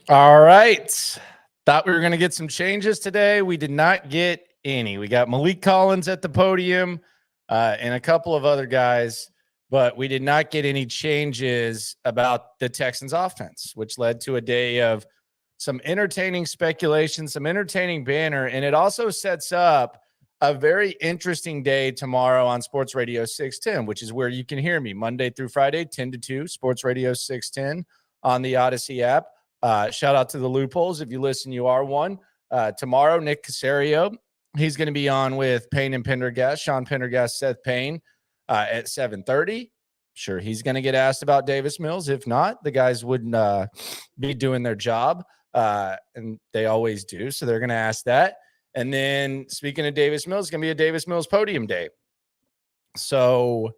All right. Thought we were going to get some changes today. We did not get any. We got Malik Collins at the podium and a couple of other guys, but we did not get any changes about the Texans offense, which led to a day of some entertaining speculation, some entertaining banner, and it also sets up a very interesting day tomorrow on Sports Radio 610, which is where you can hear me Monday through Friday, 10 to 2, Sports Radio 610 on the Odyssey app. Shout out to the Loopholes. If you listen, you are one. Tomorrow, Nick Caserio, he's going to be on with Payne and Pendergast, Sean Pendergast, Seth Payne at 7:30. Sure, he's going to get asked about Davis Mills. If not, the guys wouldn't be doing their job, and they always do. So they're going to ask that. And then speaking of Davis Mills, it's going to be a Davis Mills podium day. So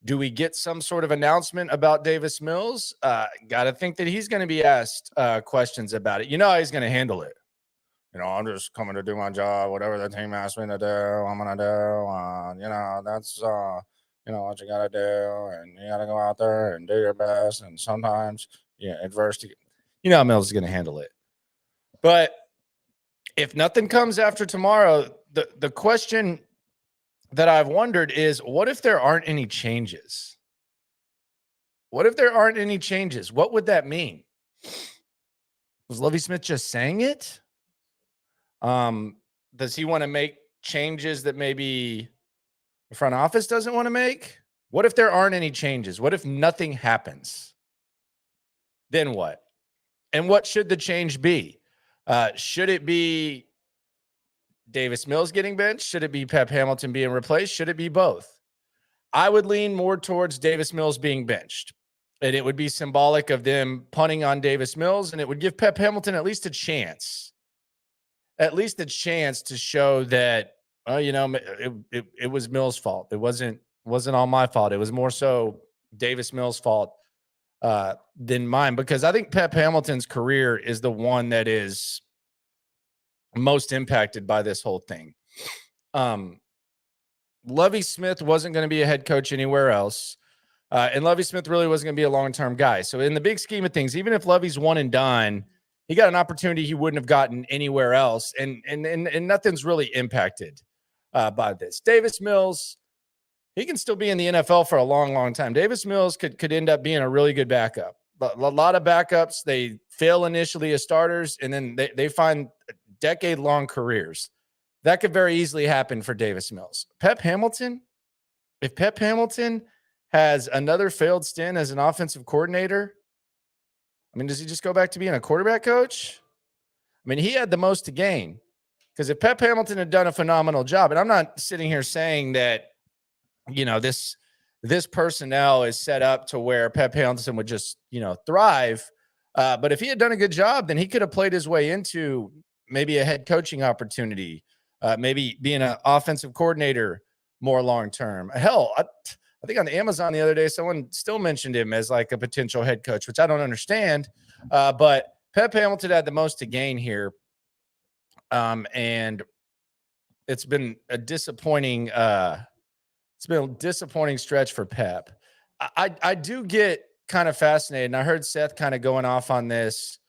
do we get some sort of announcement about Davis Mills? Got to think that he's going to be asked questions about it. You know how he's going to handle it. I'm just coming to do my job. Whatever the team asks me to do, I'm going to do. That's, what you got to do. And you got to go out there and do your best. And sometimes, adversity. You know how Mills is going to handle it. But if nothing comes after tomorrow, the question that I've wondered is, what if there aren't any changes? What if there aren't any changes? What would that mean? Was Lovie Smith just saying it? Does he want to make changes that maybe the front office doesn't want to make? What if there aren't any changes? What if nothing happens? Then what? And what should the change be? Should it be Davis Mills getting benched? Should it be Pep Hamilton being replaced? Should it be both? I would lean more towards Davis Mills being benched. And it would be symbolic of them punting on Davis Mills, and it would give Pep Hamilton at least a chance. At least a chance to show that, it was Mills' fault. It wasn't all my fault. It was more so Davis Mills' fault than mine, because I think Pep Hamilton's career is the one that is most impacted by this whole thing. Lovie Smith wasn't going to be a head coach anywhere else. And Lovie Smith really wasn't going to be a long-term guy. So in the big scheme of things, even if Lovie's one and done, he got an opportunity he wouldn't have gotten anywhere else. And nothing's really impacted by this. Davis Mills, he can still be in the NFL for a long, long time. Davis Mills could end up being a really good backup. But a lot of backups, they fail initially as starters, and then they find decade-long careers. That could very easily happen for Davis Mills. Pep Hamilton, if Pep Hamilton has another failed stint as an offensive coordinator, does he just go back to being a quarterback coach? He had the most to gain, because if Pep Hamilton had done a phenomenal job, and I'm not sitting here saying that, this personnel is set up to where Pep Hamilton would just, thrive. But if he had done a good job, then he could have played his way into maybe a head coaching opportunity, maybe being an offensive coordinator more long-term. Hell, I think on the Amazon the other day, someone still mentioned him as like a potential head coach, which I don't understand. But Pep Hamilton had the most to gain here. And it's been a disappointing stretch for Pep. I do get kind of fascinated, and I heard Seth kind of going off on this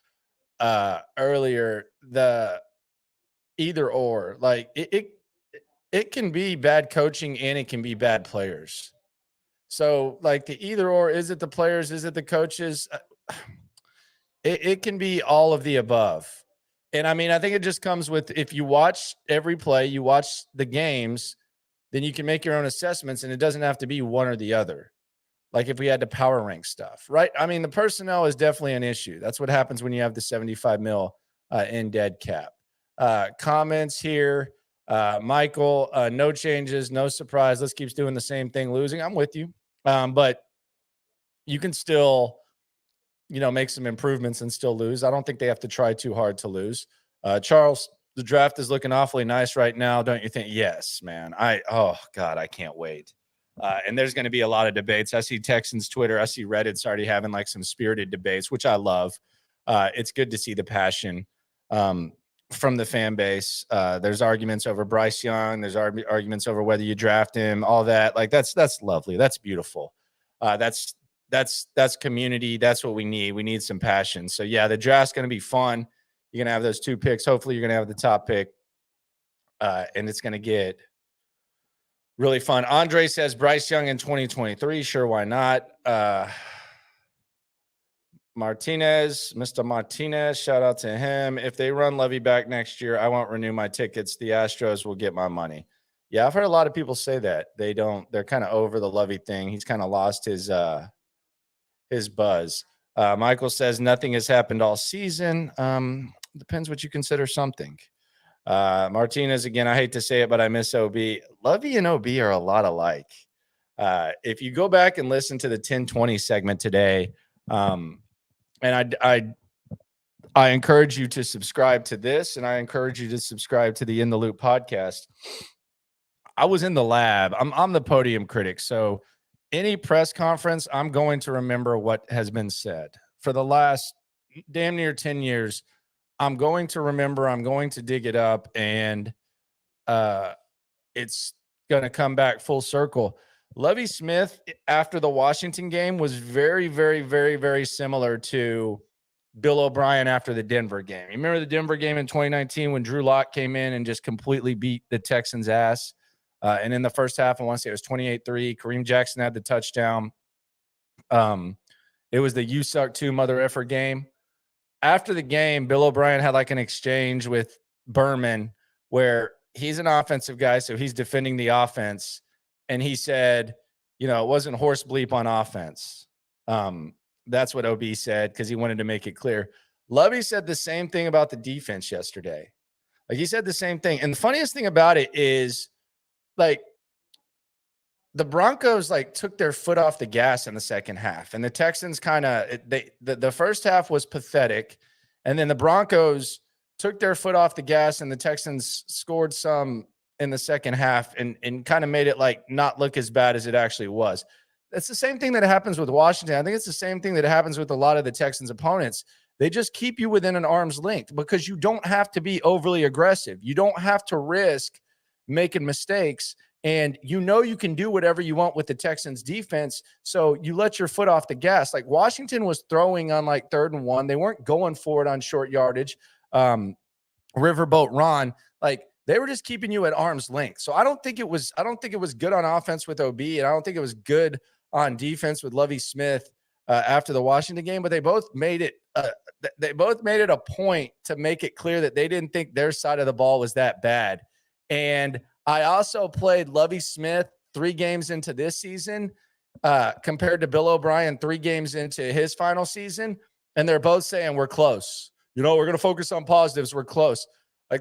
earlier, the either or. Like it can be bad coaching and it can be bad players. So like the either or, is it the players? Is it the coaches? It can be all of the above. And I think it just comes with, if you watch every play, you watch the games, then you can make your own assessments, and it doesn't have to be one or the other. Like if we had to power rank stuff, right? The personnel is definitely an issue. That's what happens when you have the 75 mil in dead cap. Comments here. Michael, no changes, no surprise. Let's keep doing the same thing, losing. I'm with you. But you can still, make some improvements and still lose. I don't think they have to try too hard to lose. Charles, the draft is looking awfully nice right now, don't you think? Yes, man. Oh God, I can't wait. And there's going to be a lot of debates. I see Texans Twitter. I see Reddit's already having like some spirited debates, which I love. It's good to see the passion from the fan base. There's arguments over Bryce Young. There's arguments over whether you draft him, all that. Like that's lovely. That's beautiful. That's that's community. That's what we need. We need some passion. So yeah, the draft's going to be fun. You're going to have those 2 picks. Hopefully you're going to have the top pick. And it's going to get really fun. Andre says Bryce Young in 2023. Sure, why not? Martinez, Mr. Martinez, shout out to him. If they run Levy back next year, I won't renew my tickets. The Astros will get my money. Yeah, I've heard a lot of people say that. They're kind of over the Levy thing. He's kind of lost his buzz. Michael says nothing has happened all season. Depends what you consider something. Martinez, again, I hate to say it, but I miss OB. Levy and OB are a lot alike. If you go back and listen to the 1020 segment today, and I encourage you to subscribe to this, and I encourage you to subscribe to the In the Loop podcast. I was in the lab. I'm the podium critic, so any press conference, I'm going to remember what has been said for the last damn near 10 years. I'm going to remember. I'm going to dig it up, and it's going to come back full circle. Lovie Smith after the Washington game was very, very, very, very similar to Bill O'Brien after the Denver game. You remember the Denver game in 2019 when Drew Lock came in and just completely beat the Texans' ass? And in the first half, I want to say it was 28-3. Kareem Jackson had the touchdown. It was the "you suck too, mother effer" game. After the game, Bill O'Brien had like an exchange with Berman where he's an offensive guy, so he's defending the offense. And he said, it wasn't horse bleep on offense. That's what OB said because he wanted to make it clear. Lovey said the same thing about the defense yesterday. Like, he said the same thing. And the funniest thing about it is, like, the Broncos took their foot off the gas in the second half, and the Texans the first half was pathetic, and then the Broncos took their foot off the gas, and the Texans scored some in the second half and kind of made it not look as bad as it actually was. It's the same thing that happens with Washington. I think it's the same thing that happens with a lot of the Texans' opponents. They just keep you within an arm's length because you don't have to be overly aggressive. You don't have to risk making mistakes. And you can do whatever you want with the Texans defense. So you let your foot off the gas. Like, Washington was throwing on 3rd and 1. They weren't going for it on short yardage. Riverboat Ron, they were just keeping you at arm's length. So I don't think it was good on offense with OB, and I don't think it was good on defense with Lovie Smith after the Washington game. But they both made it a point to make it clear that they didn't think their side of the ball was that bad. And I also played Lovie Smith 3 games into this season compared to Bill O'Brien 3 games into his final season. And they're both saying we're close. We're going to focus on positives. We're close.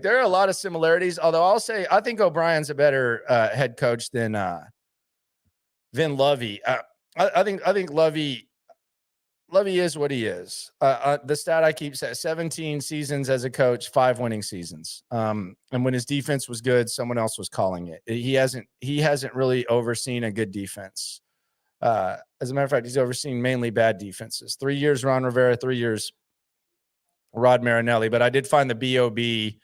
There are a lot of similarities, although I'll say I think O'Brien's a better head coach than Lovie. I think Lovie is what he is. The stat I keep saying: 17 seasons as a coach, 5 winning seasons. And when his defense was good, someone else was calling it. He hasn't really overseen a good defense. As a matter of fact, he's overseen mainly bad defenses. 3 years Ron Rivera, 3 years Rod Marinelli. But I did find the BOB.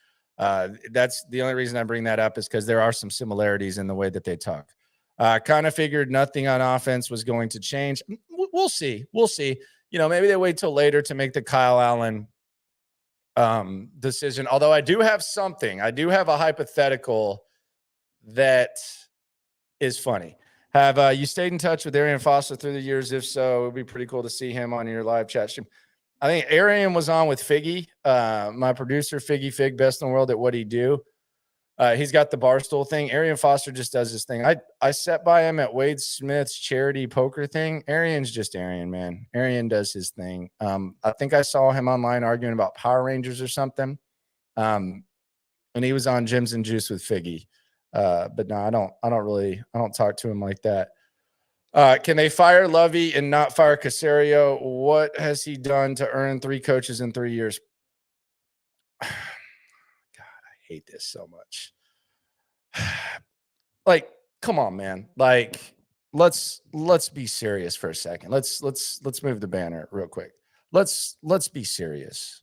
That's the only reason I bring that up is because there are some similarities in the way that they talk. Kind of figured nothing on offense was going to change. We'll see. Maybe they wait till later to make the Kyle Allen decision. Although I do have a hypothetical that is funny. Have you stayed in touch with Arian Foster through the years? If so, it would be pretty cool to see him on your live chat stream. I think Arian was on with Figgy, my producer, Figgy Fig, best in the world at what he do. He's got the Barstool thing. Arian Foster just does his thing. I sat by him at Wade Smith's charity poker thing. Arian's just Arian, man. Arian does his thing. I think I saw him online arguing about Power Rangers or something. And he was on Gyms and Juice with Figgy. But no, I don't talk to him like that. Can they fire Lovey and not fire Caserio? What has he done to earn 3 coaches in 3 years? God, I hate this so much. Come on, man. Let's be serious for a second. Let's move the banner real quick. Let's be serious.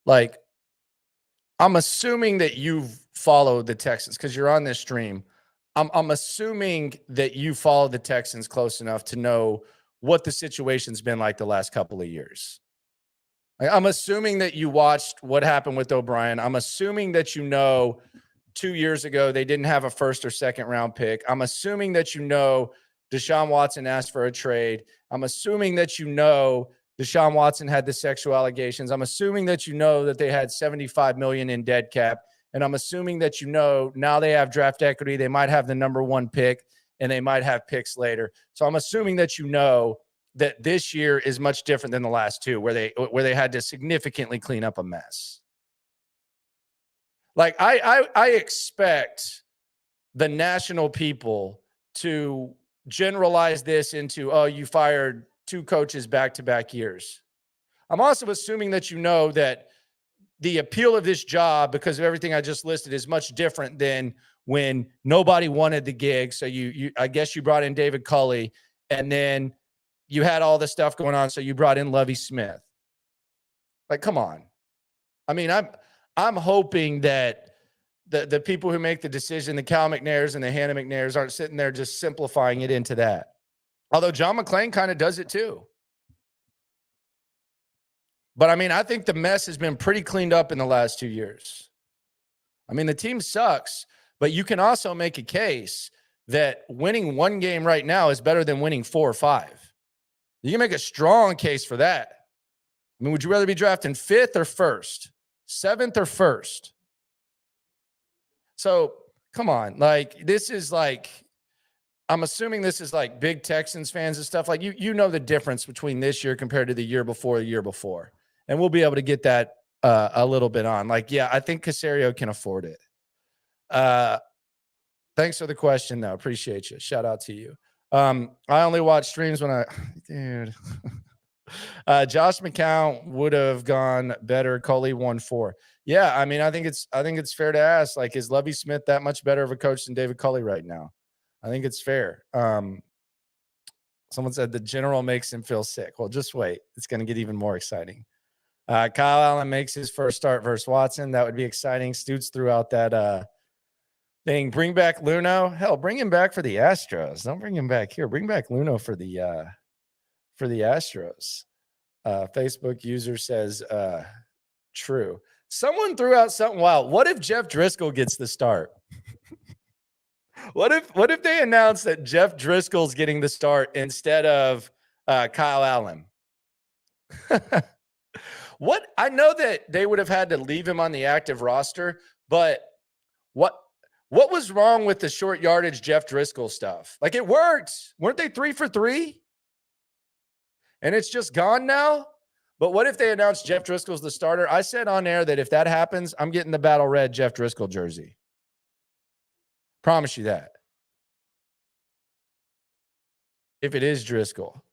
I'm assuming that you've followed the Texans because you're on this stream. I'm assuming that you follow the Texans close enough to know what the situation's been like the last couple of years. I'm assuming that you watched what happened with O'Brien. I'm assuming that 2 years ago they didn't have a first or second round pick. I'm assuming that Deshaun Watson asked for a trade. I'm assuming that Deshaun Watson had the sexual allegations. I'm assuming that that they had $75 million in dead cap. And I'm assuming that now they have draft equity. They might have the number 1 pick and they might have picks later. So I'm assuming that that this year is much different than the last 2 where they had to significantly clean up a mess. Like I expect the national people to generalize this into, oh, you fired 2 coaches back-to-back years. I'm also assuming that that the appeal of this job, because of everything I just listed, is much different than when nobody wanted the gig. So I guess you brought in David Culley, and then you had all the stuff going on, so you brought in Lovie Smith. Like, come on. I mean, I'm hoping that the people who make the decision, the Cal McNairs and the Hannah McNairs, aren't sitting there just simplifying it into that. Although John McClain kind of does it too. But I mean, I think the mess has been pretty cleaned up in the last 2 years. I mean, the team sucks, but you can also make a case that winning 1 game right now is better than winning 4 or 5. You can make a strong case for that. I mean, would you rather be drafting 5th or 1st, 7th or 1st? So come on, like this is like, I'm assuming this is like big Texans fans and stuff. Like you know the difference between this year compared to the year before. And we'll be able to get that a little bit on. Like, yeah, I think Caserio can afford it. Thanks for the question, though. Appreciate you. Shout out to you. I only watch streams when dude. Josh McCown would have gone better. Coley 1-4. Yeah, I mean, I think it's fair to ask, like, is Lovie Smith that much better of a coach than David Culley right now? I think it's fair. Someone said the general makes him feel sick. Well, just wait. It's going to get even more exciting. Kyle Allen makes his first start versus Watson. That would be exciting. Stutes threw out that thing. Bring back Luno. Hell, bring him back for the Astros. Don't bring him back here. Bring back Luno for the Astros. Facebook user says true. Someone threw out something wild. What if Jeff Driscoll gets the start? What if they announce that Jeff Driscoll's getting the start instead of Kyle Allen? What I know that they would have had to leave him on the active roster, but what was wrong with the short yardage Jeff Driscoll stuff? Like, it worked. Weren't they 3 for 3? And it's just gone now? But what if they announced Jeff Driscoll's the starter? I said on air that if that happens, I'm getting the battle red Jeff Driscoll jersey. Promise you that. If it is Driscoll.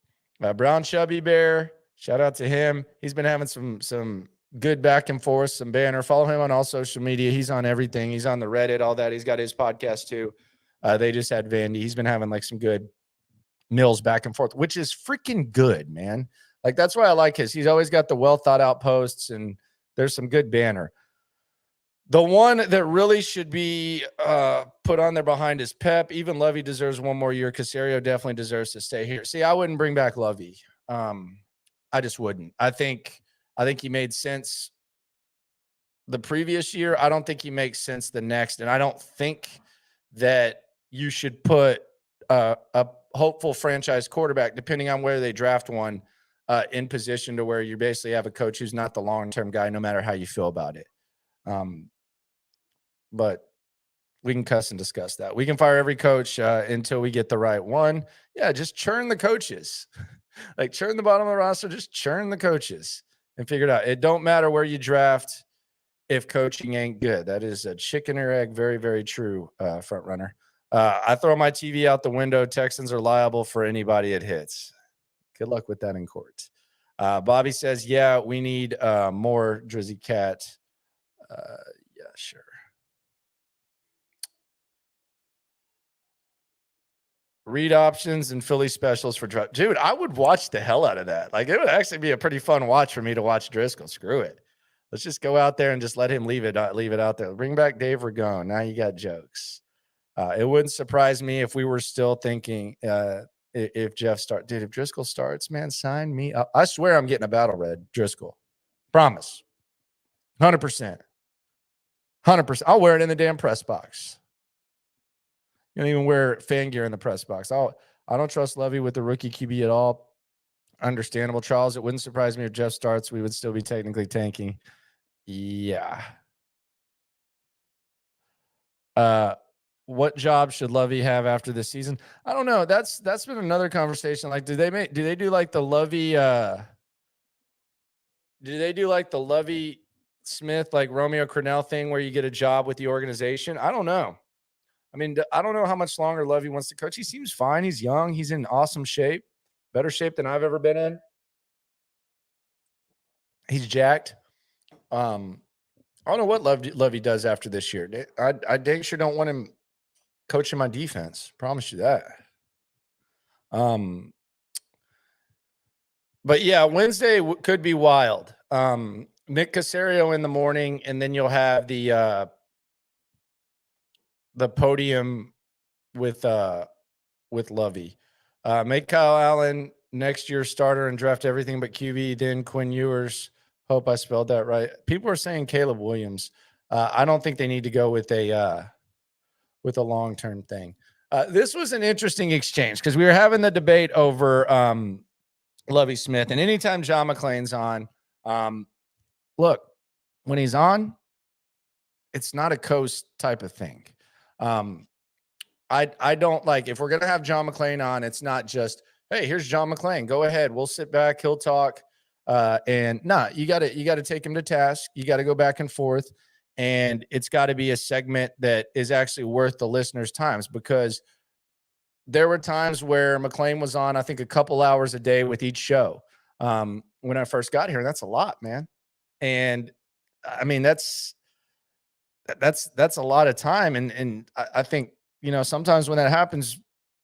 Brown Chubby Bear, shout out to him. He's been having some good back and forth, some banner. Follow him on all social media. He's on everything. He's on the Reddit, all that. He's got his podcast too. They just had Vandy. He's been having like some good mills back and forth, which is freaking good, man. Like, that's why I like his. He's always got the well thought out posts, and there's some good banner. The one that really should be put on there behind is Pep. Even Lovey deserves 1 more year. Caserio definitely deserves to stay here. See, I wouldn't bring back Lovey. I just wouldn't. I think he made sense the previous year. I don't think he makes sense the next. And I don't think that you should put a hopeful franchise quarterback, depending on where they draft one, in position to where you basically have a coach who's not the long-term guy, no matter how you feel about it. But we can cuss and discuss that. We can fire every coach until we get the right one. Yeah, just churn the coaches. Like, churn the bottom of the roster, just churn the coaches and figure it out. It don't matter where you draft if coaching ain't good. That is a chicken or egg, very, very true, front runner. I throw my TV out the window. Texans are liable for anybody it hits. Good luck with that in court. Bobby says, yeah, we need more Drizzy Cat. Yeah, sure. Read options and Philly specials for draft. Dude, I would watch the hell out of that. Like, it would actually be a pretty fun watch for me to watch Driscoll. Screw it. Let's just go out there and just let him leave it out there. Bring back Dave Ragone. Now you got jokes. It wouldn't surprise me if we were still thinking if Jeff starts. Dude, if Driscoll starts, man, sign me up. I swear I'm getting a battle red Driscoll. Promise. 100%. 100%. I'll wear it in the damn press box. You don't even wear fan gear in the press box. I don't trust Lovey with the rookie QB at all. Understandable, Charles. It wouldn't surprise me if Jeff starts. We would still be technically tanking. Yeah. What job should Lovey have after this season? I don't know. That's been another conversation. Like, do they do like the Lovey? Do they do like the Lovey Smith, like Romeo Crennel thing where you get a job with the organization? I don't know. I mean, I don't know how much longer Lovey wants to coach. He seems fine. He's young. He's in awesome shape, better shape than I've ever been in. He's jacked. I don't know what Lovey does after this year. I dang sure don't want him coaching my defense. Promise you that. But yeah, Wednesday could be wild. Nick Caserio in the morning, and then you'll have the podium with Lovey. Make Kyle Allen next year's starter and draft everything but QB. Then Quinn Ewers. Hope I spelled that right. People are saying Caleb Williams. I don't think they need to go with a long-term thing. This was an interesting exchange because we were having the debate over Lovey Smith, and anytime John McClain's on, look, when he's on, it's not a coast type of thing. I don't like, if we're gonna have John McClain on, it's not just, hey, here's John McClain. Go ahead, we'll sit back, he'll talk. And you gotta take him to task. You got to go back and forth, and it's got to be a segment that is actually worth the listeners' times, because there were times where McClain was on, I think, a couple hours a day with each show. When I first got here, and that's a lot, man. And I mean, that's a lot of time. And I think, sometimes when that happens,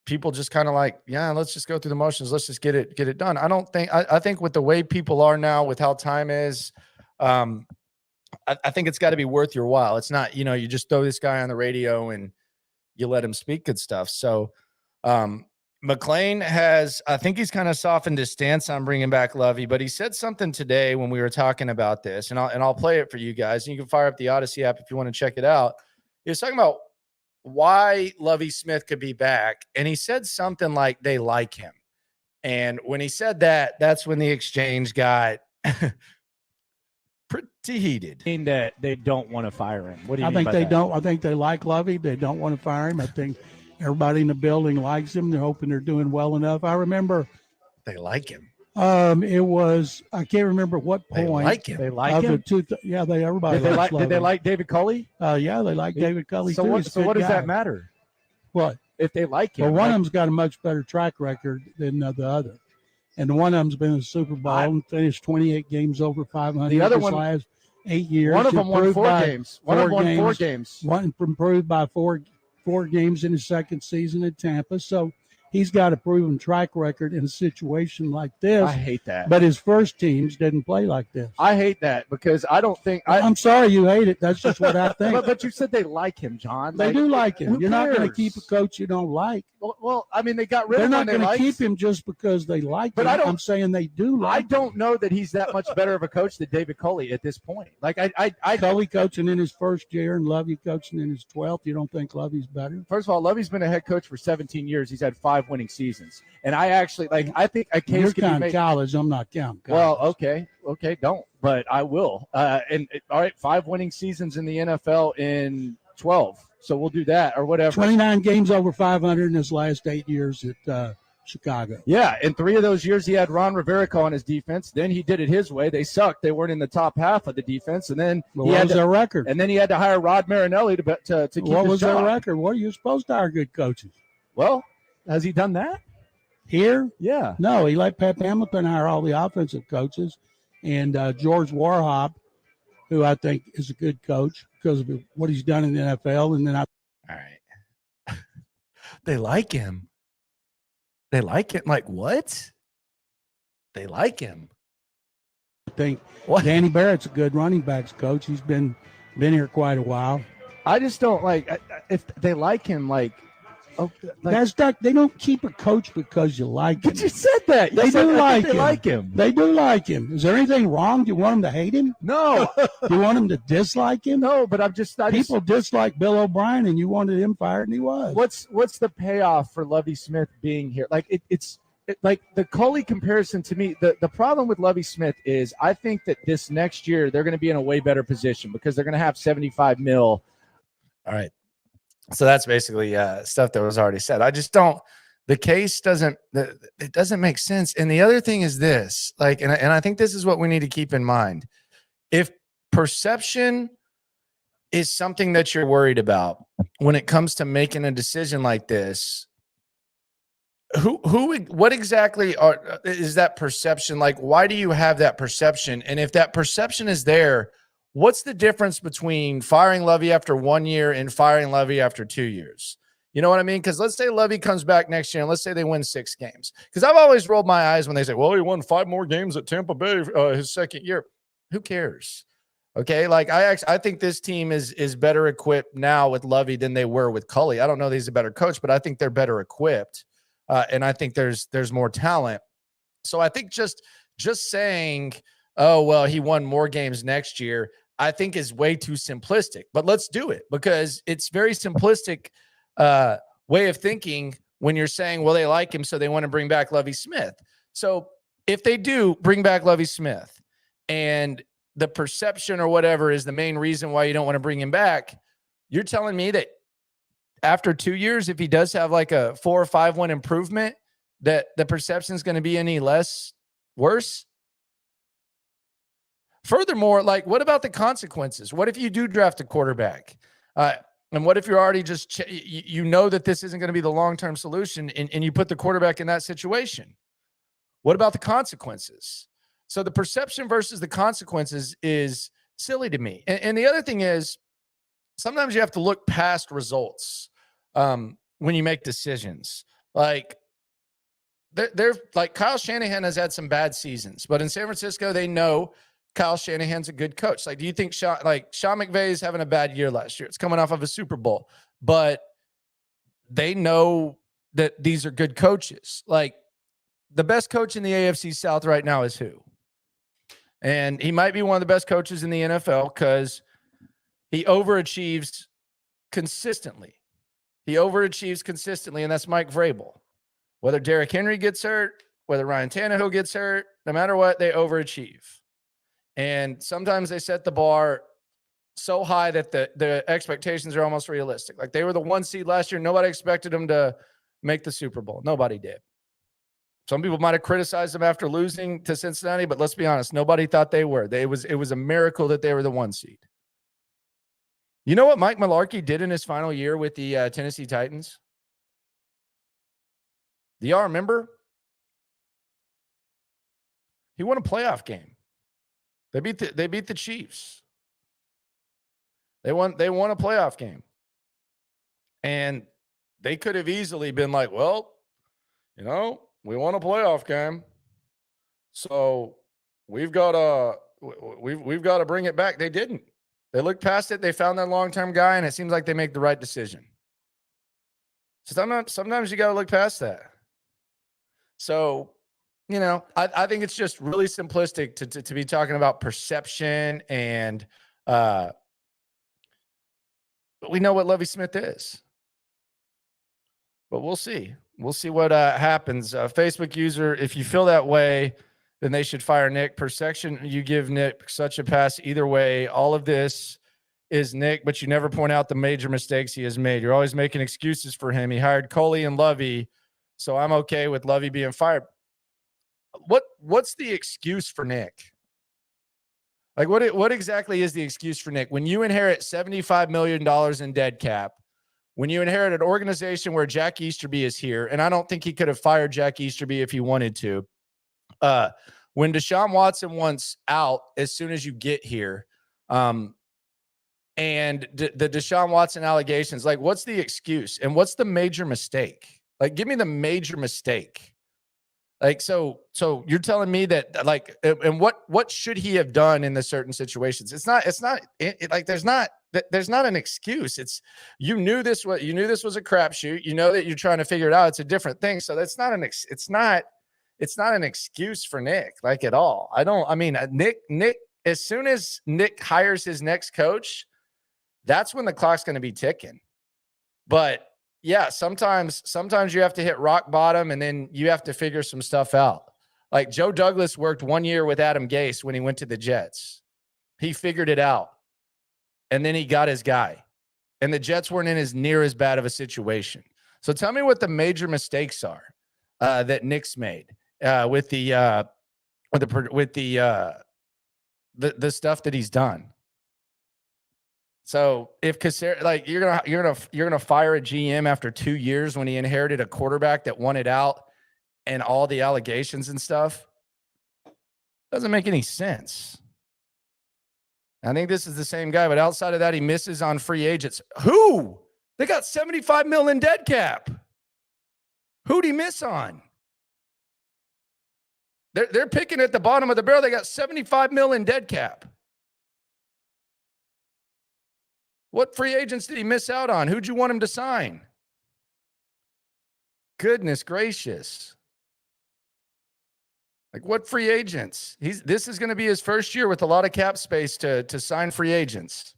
people just kind of like, yeah, let's just go through the motions. Let's just get it done. I think with the way people are now, with how time is, I think it's got to be worth your while. It's not, you just throw this guy on the radio and you let him speak good stuff. So McClain I think he's kind of softened his stance on bringing back Lovey, but he said something today when we were talking about this, and I'll play it for you guys. And you can fire up the Odyssey app if you want to check it out. He was talking about why Lovey Smith could be back. And he said something like they like him. And when he said that, that's when the exchange got pretty heated. That they don't want to fire him. What do you mean? I think by they that? don't. I think they like Lovey. They don't want to fire him. I think everybody in the building likes him. They're hoping they're doing well enough. I remember they like him. It was, I can't remember what point. They like him. They like him. Everybody. Did they like David Culley? Yeah, they like David Culley so too. What does that matter? What? If they like him. Well, one of them's got a much better track record than the other. And one of them's been in the Super Bowl and finished 28 games over 500. The other one, last 8 years. One of them won 4 games. One of them won 4 games. One improved by four games in his second season at Tampa. So he's got a proven track record in a situation like this. I hate that. But his first teams didn't play like this. I hate that because I don't think. I'm sorry you hate it. That's just what I think. but you said they like him, John. They do like him. You're not going to cares? keep a coach you don't like. Well, I mean, they got rid They're of him. They're not going to keep him just because they like But him. I'm saying they do like I don't know that he's that much better of a coach than David Culley at this point. Like Culley coaching in his first year and Lovey coaching in his 12th. You don't think Lovey's better? First of all, Lovey's been a head coach for 17 years. He's had 5 winning seasons. And I think a case You're can be counting made. college. I'm not counting college. Well, okay, don't. But I will. All right, 5 winning seasons in the NFL in 12. So we'll do that or whatever. 29 games over 500 in his last 8 years at Chicago. Yeah, in 3 of those years he had Ron Rivera on his defense. Then he did it his way. They sucked. They weren't in the top half of the defense. And then what was their record? And then he had to hire Rod Marinelli to keep his job. What was their record? What are you supposed to hire good coaches? Well, has he done that? Here? Yeah. No, he let Pep Hamilton hire all the offensive coaches. And George Warhop, who I think is a good coach because of what he's done in the NFL. And then all right. They like him. They like him. Like what? They like him. I think what? Danny Barrett's a good running backs coach. He's been here quite a while. I just don't like if they like him. Like, That's not. They don't keep a coach because you like him. But you said that. They do like they him. like him. They do like him. Is there anything wrong? Do you want them to hate him? No, Do you want them to dislike him? no. But People dislike Bill O'Brien, and you wanted him fired, and he was. What's the payoff for Lovie Smith being here? Like it's like the Culley comparison to me. The problem with Lovie Smith is I think that this next year they're going to be in a way better position because they're going to have $75 million. All right. So that's basically stuff that was already said. I just don't. The case doesn't. It doesn't make sense. And the other thing is this. Like, and I think this is what we need to keep in mind. If perception is something that you're worried about when it comes to making a decision like this, what exactly is that perception? Like, why do you have that perception? And if that perception is there, what's the difference between firing Lovie after 1 year and firing Lovie after 2 years? You know what I mean? Because let's say Lovie comes back next year and let's say they win 6 games. Because I've always rolled my eyes when they say, well, he won 5 more games at Tampa Bay his second year. Who cares? Okay, like I think this team is better equipped now with Lovie than they were with Culley. I don't know that he's a better coach, but I think they're better equipped. And I think there's more talent. So I think just saying, oh, well, he won more games next year, I think is way too simplistic. But let's do it because it's very simplistic way of thinking when you're saying, well, they like him, so they want to bring back Lovie Smith. So if they do bring back Lovie Smith and the perception or whatever is the main reason why you don't want to bring him back, you're telling me that after 2 years, if he does have like a 4 or 5 win improvement, that the perception is going to be any worse? Furthermore, like, what about the consequences? What if you do draft a quarterback? And what if you're already just, you know that this isn't going to be the long-term solution and you put the quarterback in that situation? What about the consequences? So the perception versus the consequences is silly to me. And the other thing is, sometimes you have to look past results when you make decisions. Like, they're like Kyle Shanahan has had some bad seasons, but in San Francisco, they know Kyle Shanahan's a good coach. Like, do you think Sean McVay is having a bad year last year? It's coming off of a Super Bowl, but they know that these are good coaches. Like, the best coach in the AFC South right now is who? And he might be one of the best coaches in the NFL because he overachieves consistently. And that's Mike Vrabel. Whether Derrick Henry gets hurt, whether Ryan Tannehill gets hurt, no matter what, they overachieve. And sometimes they set the bar so high that the expectations are almost realistic. Like, they were the 1 seed last year. Nobody expected them to make the Super Bowl. Nobody did. Some people might have criticized them after losing to Cincinnati, but let's be honest, nobody thought they were. It was a miracle that they were the 1 seed. You know what Mike Mularkey did in his final year with the Tennessee Titans? Do y'all remember? He won a playoff game. They beat the Chiefs. They won a playoff game. And they could have easily been like, well, we won a playoff game, so we've got to bring it back. They didn't. They looked past it. They found their long-term guy, and it seems like they make the right decision. So sometimes you got to look past that. So, I think it's just really simplistic to be talking about perception and we know what Lovie Smith is. But we'll see. We'll see what happens. Facebook user, if you feel that way, then they should fire Nick. Per section, you give Nick such a pass either way. All of this is Nick, but you never point out the major mistakes he has made. You're always making excuses for him. He hired Culley and Lovie, so I'm okay with Lovie being fired. What's the excuse for Nick? Like, what exactly is the excuse for Nick? When you inherit $75 million in dead cap, when you inherit an organization where Jack Easterby is here, and I don't think he could have fired Jack Easterby if he wanted to. When Deshaun Watson wants out as soon as you get here, and the Deshaun Watson allegations, like, what's the excuse and what's the major mistake? Like, give me the major mistake. Like, so you're telling me that, like, and what should he have done in the certain situations? It's not like there's not there's not an excuse. It's you knew this was a crapshoot. You know that you're trying to figure it out. It's a different thing. So that's not it's not an excuse for Nick, like, at all. Nick, as soon as Nick hires his next coach, that's when the clock's going to be ticking. But yeah, sometimes you have to hit rock bottom and then you have to figure some stuff out. Like Joe Douglas worked 1 year with Adam Gase when he went to the Jets. He figured it out. And then he got his guy. And the Jets weren't in as near as bad of a situation. So tell me what the major mistakes are that Nick's made with the stuff that he's done. So if Caserio, like, you're gonna fire a GM after 2 years when he inherited a quarterback that wanted out and all the allegations and stuff, doesn't make any sense. I think this is the same guy, but outside of that, he misses on free agents. Who? They got $75 million dead cap. Who'd he miss on? They're picking at the bottom of the barrel. They got $75 million dead cap. What free agents did he miss out on? Who'd you want him to sign? Goodness gracious. Like, what free agents? This is going to be his first year with a lot of cap space to sign free agents.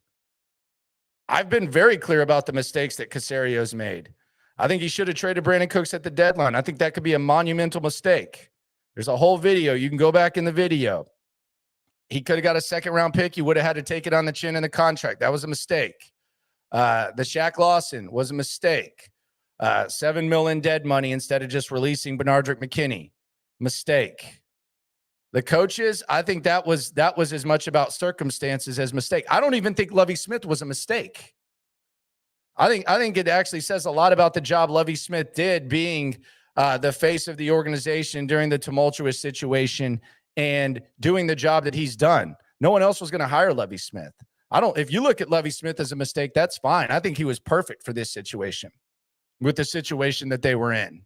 I've been very clear about the mistakes that Caserio's made. I think he should have traded Brandon Cooks at the deadline. I think that could be a monumental mistake. There's a whole video. You can go back in the video. He could have got a second-round pick. You would have had to take it on the chin in the contract. That was a mistake. The Shaq Lawson was a mistake. $7 million dead money instead of just releasing Benardrick McKinney. Mistake. The coaches, I think that was as much about circumstances as mistake. I don't even think Lovie Smith was a mistake. I think it actually says a lot about the job Lovie Smith did, being the face of the organization during the tumultuous situation and doing the job that he's done. No one else was going to hire Lovie Smith. If you look at Lovie Smith as a mistake, that's fine. I think he was perfect for this situation with the situation that they were in.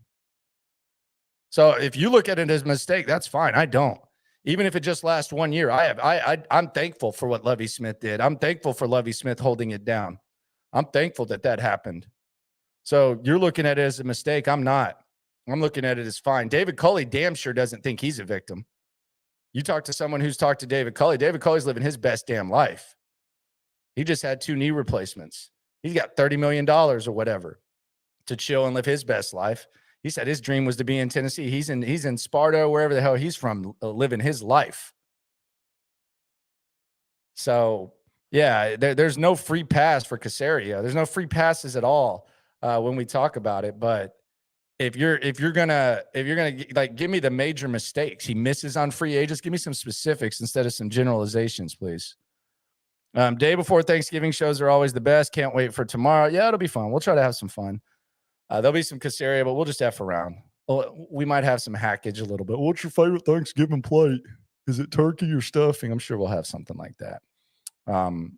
So if you look at it as a mistake, that's fine. I don't. Even if it just lasts 1 year, I'm thankful for what Lovie Smith did. I'm thankful for Lovie Smith holding it down. I'm thankful that happened. So you're looking at it as a mistake. I'm not. I'm looking at it as fine. David Culley damn sure doesn't think he's a victim. You talk to someone who's talked to David Culley. David Culley's living his best damn life. He just had 2 knee replacements. He's got $30 million or whatever to chill and live his best life. He said his dream was to be in Tennessee. He's in Sparta, wherever the hell he's from, living his life. So, yeah, there's no free pass for Caserio. There's no free passes at all when we talk about it. But if you're gonna like, give me the major mistakes. He misses on free agents. Give me some specifics instead of some generalizations, please. Day before Thanksgiving shows are always the best. Can't wait for tomorrow. Yeah, it'll be fun. We'll try to have some fun. There'll be some Caserio, but we'll just F around. We might have some hackage a little bit. What's your favorite Thanksgiving plate? Is it turkey or stuffing? I'm sure we'll have something like that. And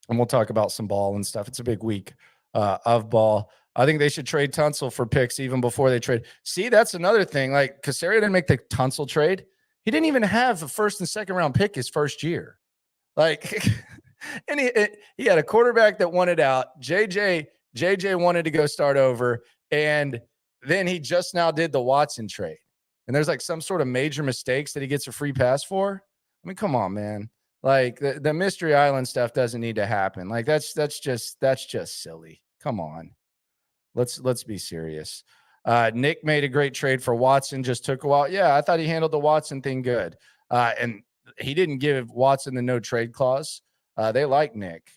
we'll talk about some ball and stuff. It's a big week of ball. I think they should trade Tunsil for picks even before they trade. See, that's another thing. Like, Caserio didn't make the Tunsil trade. He didn't even have a first and second round pick his first year. Like, and he had a quarterback that wanted out. JJ wanted to go start over, and then he just now did the Watson trade. And there's like some sort of major mistakes that he gets a free pass for. I mean, come on, man. Like, the Mystery Island stuff doesn't need to happen. Like, that's just silly. Come on. Let's be serious. Nick made a great trade for Watson, just took a while. Yeah, I thought he handled the Watson thing good. And he didn't give Watson the no trade clause. They like Nick.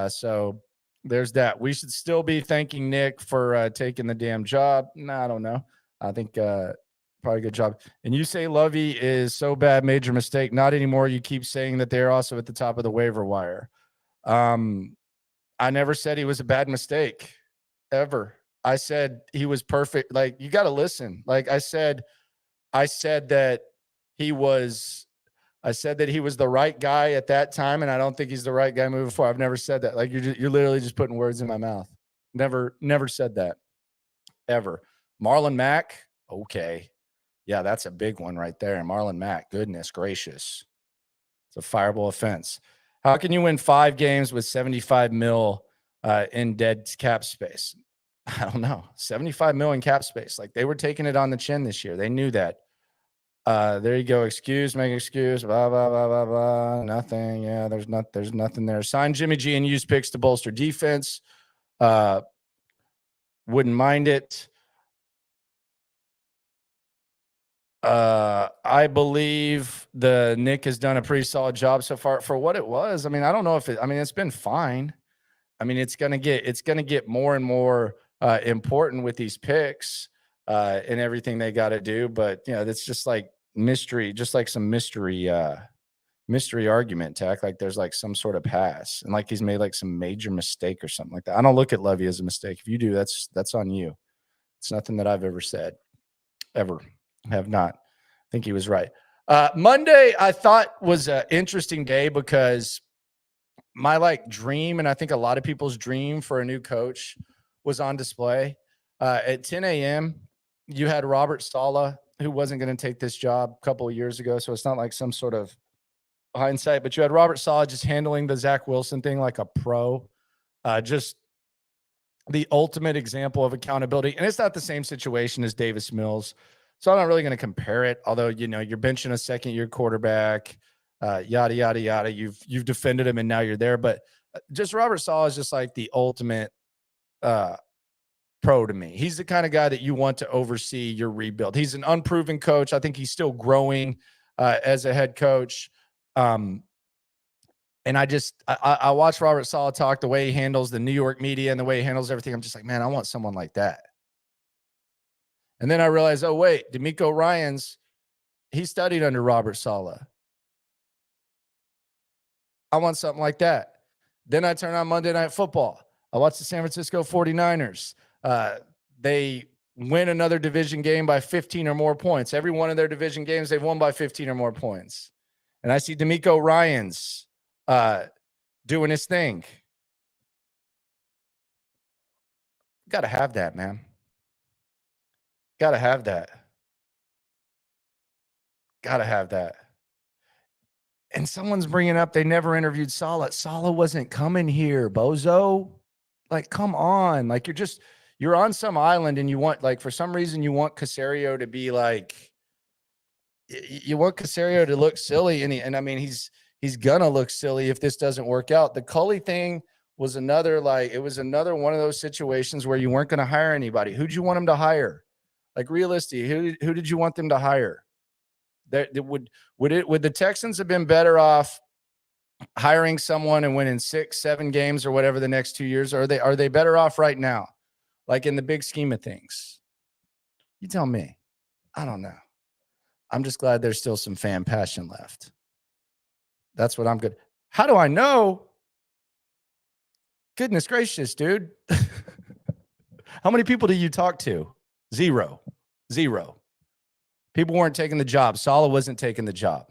So there's that. We should still be thanking Nick for taking the damn job. No, I don't know. I think probably a good job. And you say Lovey is so bad, major mistake. Not anymore. You keep saying that they're also at the top of the waiver wire. I never said he was a bad mistake, ever. I said he was perfect. Like, you got to listen. Like, I said that he was the right guy at that time, and I don't think he's the right guy moving forward. I've never said that. Like, you're literally just putting words in my mouth. Never said that, ever. Marlon Mack, okay. Yeah, that's a big one right there. Marlon Mack, goodness gracious. It's a fireable offense. How can you win 5 games with 75 mil in dead cap space? I don't know. 75 mil in cap space. Like, they were taking it on the chin this year. They knew that. There you go. Make excuse. Blah, blah, blah, blah, blah. Nothing. Yeah, there's nothing there. Sign Jimmy G and use picks to bolster defense. Wouldn't mind it. I believe the Nick has done a pretty solid job so far for what it was. I mean, I don't know if it's been fine. I mean, it's gonna get more and more important with these picks and everything they got to do. But that's just like mystery, just like some mystery argument, Tech. Like, there's like some sort of pass, and like he's made like some major mistake or something like that. I don't look at Levy as a mistake. If you do, that's on you. It's nothing that I've ever said, ever. Have not. I think he was right. Monday, I thought, was an interesting day because my dream, and I think a lot of people's dream for a new coach, was on display. At 10 a.m., you had Robert Saleh, who wasn't going to take this job a couple of years ago, so it's not like some sort of hindsight, but you had Robert Saleh just handling the Zach Wilson thing like a pro. Just the ultimate example of accountability. And it's not the same situation as Davis Mills, so I'm not really going to compare it. Although, you're benching a second-year quarterback, yada, yada, yada. You've defended him, and now you're there. But just Robert Saleh is just like the ultimate pro to me. He's the kind of guy that you want to oversee your rebuild. He's an unproven coach. I think he's still growing as a head coach. And I watch Robert Saleh talk, the way he handles the New York media and the way he handles everything. I'm just like, man, I want someone like that. And then I realized, oh, wait, DeMeco Ryans, he studied under Robert Saleh. I want something like that. Then I turn on Monday Night Football. I watch the San Francisco 49ers. They win another division game by 15 or more points. Every one of their division games, they've won by 15 or more points. And I see DeMeco Ryans doing his thing. Got to have that, man. Got to have that. Got to have that. And someone's bringing up they never interviewed Saleh. Saleh wasn't coming here, bozo. Like, come on. Like, you're on some island and you want, like, for some reason you want Caserio to be like, you want Caserio to look silly. And I mean, he's gonna look silly if this doesn't work out. The Culley thing was another one of those situations where you weren't going to hire anybody. Who'd you want him to hire? Like, realistically, who did you want them to hire? Would the Texans have been better off hiring someone and winning 6-7 games or whatever the next 2 years? Or are they better off right now? Like, in the big scheme of things? You tell me. I don't know. I'm just glad there's still some fan passion left. That's what I'm good. How do I know? Goodness gracious, dude. How many people do you talk to? Zero. People weren't taking the job. Saleh wasn't taking the job.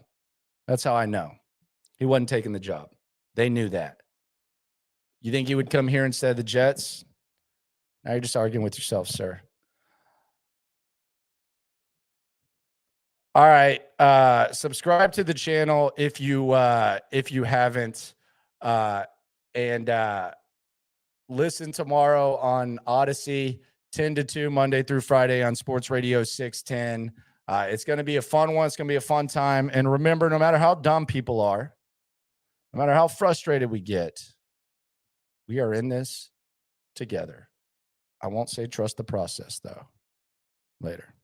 That's how I know. He wasn't taking the job. They knew that. You think he would come here instead of the Jets? Now you're just arguing with yourself, sir. All right. Subscribe to the channel if you haven't. And listen tomorrow on Odyssey, 10 to 2, Monday through Friday on Sports Radio 610. It's going to be a fun one. It's going to be a fun time. And remember, no matter how dumb people are, no matter how frustrated we get, we are in this together. I won't say trust the process, though. Later.